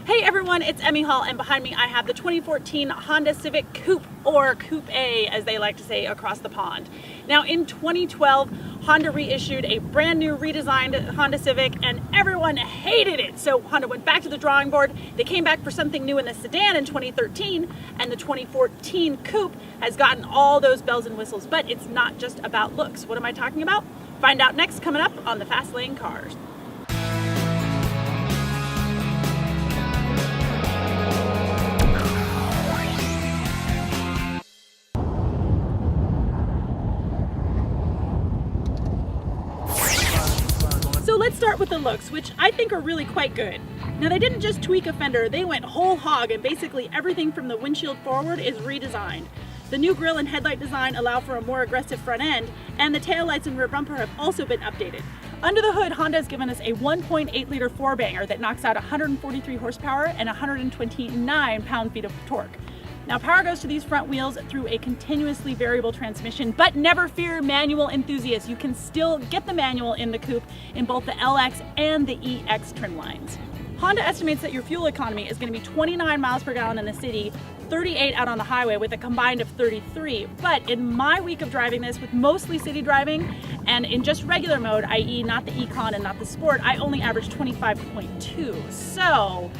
Hey everyone, it's Emmy Hall, and behind me I have the 2014 Honda Civic Coupe, or Coupe A as they like to say across the pond. Now in 2012, Honda reissued a brand new redesigned Honda Civic and everyone hated it. So Honda went back to the drawing board. They came back for something new in the sedan in 2013, and the 2014 Coupe has gotten all those bells and whistles, but it's not just about looks. What am I talking about? Find out next, coming up on the Fast Lane Cars. So let's start with the looks, which I think are really quite good. Now they didn't just tweak a fender, they went whole hog, and basically everything from the windshield forward is redesigned. The new grille and headlight design allow for a more aggressive front end, and the taillights and rear bumper have also been updated. Under the hood, Honda has given us a 1.8 liter four-banger that knocks out 143 horsepower and 129 pound-feet of torque. Now power goes to these front wheels through a continuously variable transmission, but never fear, manual enthusiasts, you can still get the manual in the Coupe in both the LX and the EX trim lines. Honda estimates that your fuel economy is going to be 29 miles per gallon in the city, 38 out on the highway with a combined of 33. But in my week of driving this, with mostly city driving and in just regular mode, i.e. not the Econ and not the Sport, I only averaged 25.2. So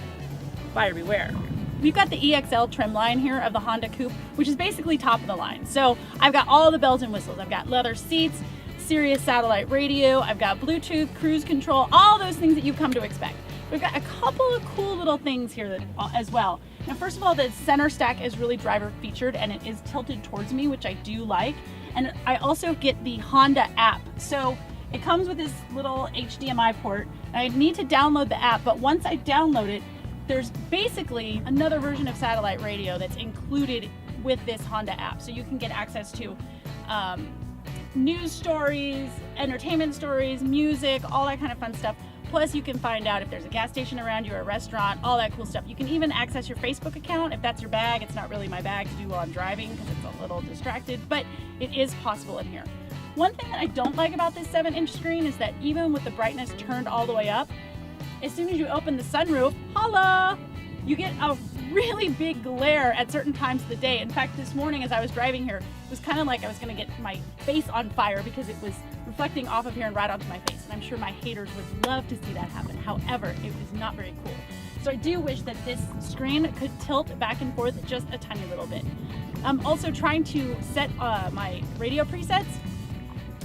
buyer beware. We've got the EXL trim line here of the Honda Coupe, which is basically top of the line. So I've got all the bells and whistles. I've got leather seats, Sirius satellite radio, I've got Bluetooth, cruise control, all those things that you've come to expect. We've got a couple of cool little things here as well. Now, first of all, the center stack is really driver featured and it is tilted towards me, which I do like. And I also get the Honda app. So it comes with this little HDMI port. I need to download the app, but once I download it, there's basically another version of satellite radio that's included with this Honda app. So you can get access to news stories, entertainment stories, music, all that kind of fun stuff. Plus you can find out if there's a gas station around you or a restaurant, all that cool stuff. You can even access your Facebook account if that's your bag. It's not really my bag to do while I'm driving because it's a little distracted, but it is possible in here. One thing that I don't like about this 7-inch screen is that even with the brightness turned all the way up, as soon as you open the sunroof, holla, you get a really big glare at certain times of the day. In fact, this morning as I was driving here, it was kind of like I was going to get my face on fire because it was reflecting off of here and right onto my face. And I'm sure my haters would love to see that happen. However, it was not very cool. So I do wish that this screen could tilt back and forth just a tiny little bit. I'm also trying to set my radio presets.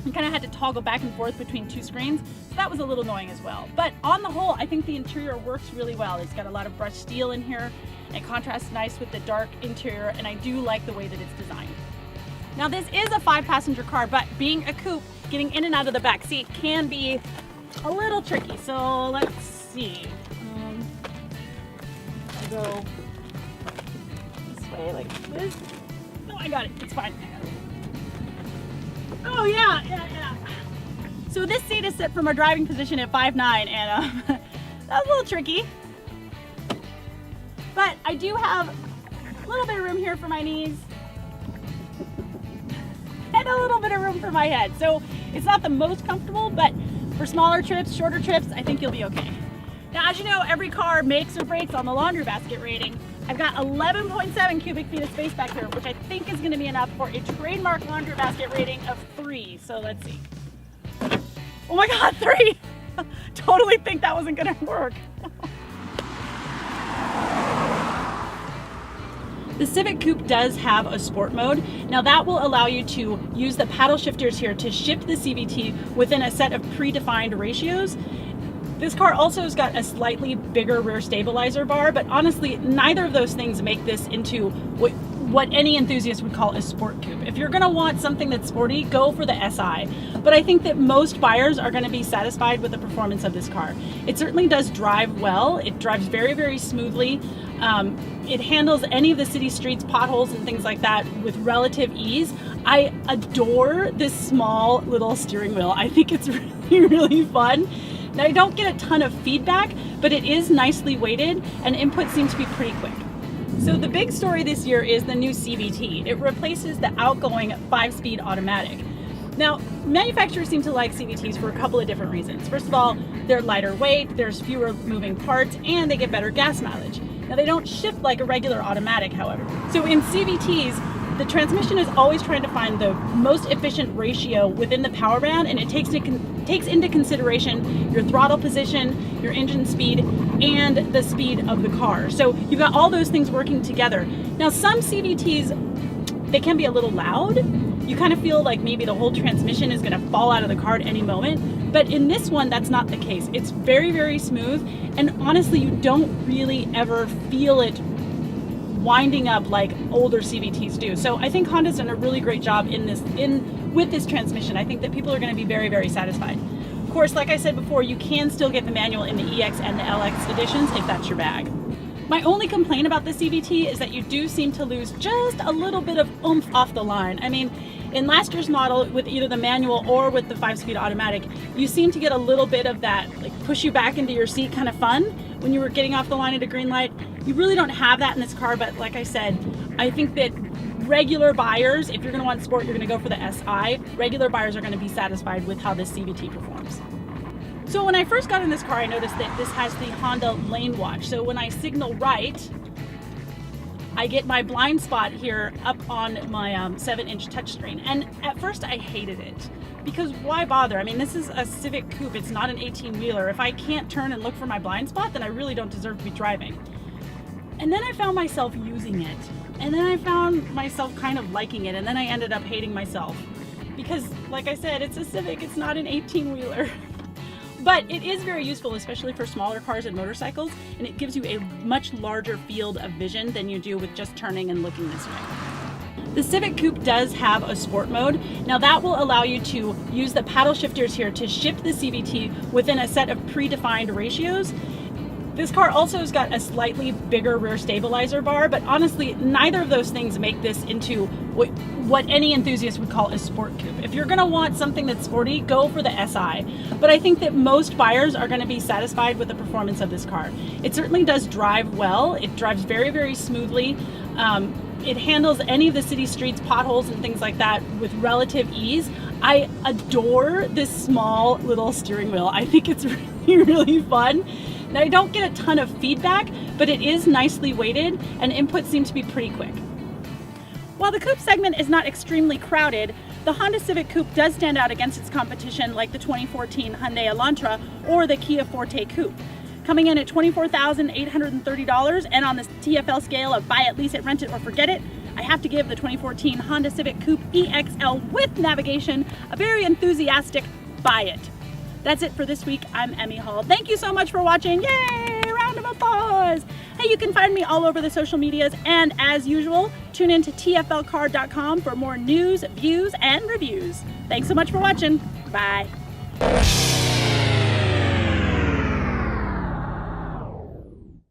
I kind of had to toggle back and forth between two screens, so that was a little annoying as well. But on the whole, I think the interior works really well. It's got a lot of brushed steel in here. It contrasts nice with the dark interior, and I do like the way that it's designed. Now this is a 5-passenger car, but being a coupe, getting in and out of the back seat can be a little tricky. So let's see. I'll go this way like this. No, I got it. It's fine. I got it. Oh yeah. So this seat is set from our driving position at 5'9", and that was a little tricky. But I do have a little bit of room here for my knees and a little bit of room for my head. So it's not the most comfortable, but for smaller trips, shorter trips, I think you'll be okay. Now, as you know, every car makes or breaks on the laundry basket rating. I've got 11.7 cubic feet of space back here, which I think is going to be enough for a trademark laundry basket rating of 3. So let's see. Oh my God, 3! Totally think that wasn't going to work. The Civic Coupe does have a sport mode. Now that will allow you to use the paddle shifters here to shift the CVT within a set of predefined ratios. This car also has got a slightly bigger rear stabilizer bar, but honestly, neither of those things make this into what any enthusiast would call a sport coupe. If you're gonna want something that's sporty, go for the SI. But I think that most buyers are gonna be satisfied with the performance of this car. It certainly does drive well. It drives very, very smoothly. It handles any of the city streets, potholes, and things like that with relative ease. I adore this small little steering wheel. I think it's really, really fun. Now, I don't get a ton of feedback, but it is nicely weighted and input seems to be pretty quick. So the big story this year is the new CVT. It replaces the outgoing 5-speed automatic. Now, manufacturers seem to like CVTs for a couple of different reasons. First of all, they're lighter weight, there's fewer moving parts, and they get better gas mileage. Now, they don't shift like a regular automatic, however. So in CVTs, the transmission is always trying to find the most efficient ratio within the power band, and it takes into consideration your throttle position, your engine speed, and the speed of the car. So you've got all those things working together. Now, some CVTs, they can be a little loud. You kind of feel like maybe the whole transmission is going to fall out of the car at any moment. But in this one, that's not the case. It's very, very smooth. And honestly, you don't really ever feel it winding up like older CVTs do. So I think Honda's done a really great job with this transmission. I think that people are going to be very, very satisfied. Of course, like I said before, you can still get the manual in the EX and the LX editions if that's your bag. My only complaint about the CVT is that you do seem to lose just a little bit of oomph off the line. I mean, in last year's model, with either the manual or with the 5-speed automatic, you seem to get a little bit of that, like, push you back into your seat kind of fun when you were getting off the line at a green light. You really don't have that in this car, but like I said, I think that regular buyers, if you're going to want sport, you're going to go for the SI. Regular buyers are going to be satisfied with how this CVT performs. So when I first got in this car, I noticed that this has the Honda lane watch. So when I signal right, I get my blind spot here up on my 7-inch touchscreen. And at first I hated it, because why bother? I mean, this is a Civic Coupe, it's not an 18-wheeler. If I can't turn and look for my blind spot, then I really don't deserve to be driving. And then I found myself using it. And then I found myself kind of liking it. And then I ended up hating myself. Because, like I said, it's a Civic, it's not an 18-wheeler. But it is very useful, especially for smaller cars and motorcycles, and it gives you a much larger field of vision than you do with just turning and looking this way. The Civic Coupe does have a sport mode. Now that will allow you to use the paddle shifters here to shift the CVT within a set of predefined ratios. This car also has got a slightly bigger rear stabilizer bar, but honestly, neither of those things make this into what any enthusiast would call a sport coupe. If you're gonna want something that's sporty, go for the SI. But I think that most buyers are gonna be satisfied with the performance of this car. It certainly does drive well. It drives very, very smoothly. It handles any of the city streets, potholes, and things like that with relative ease. I adore this small little steering wheel. I think it's really, really fun. Now, I don't get a ton of feedback, but it is nicely weighted and input seems to be pretty quick. While the coupe segment is not extremely crowded, the Honda Civic Coupe does stand out against its competition like the 2014 Hyundai Elantra or the Kia Forte Coupe. Coming in at $24,830 and on the TFL scale of buy it, lease it, rent it, or forget it, I have to give the 2014 Honda Civic Coupe EXL with navigation a very enthusiastic buy it. That's it for this week. I'm Emmy Hall. Thank you so much for watching. Yay! Round of applause. Hey, you can find me all over the social medias, and as usual, tune in to tflcar.com for more news, views, and reviews. Thanks so much for watching. Bye.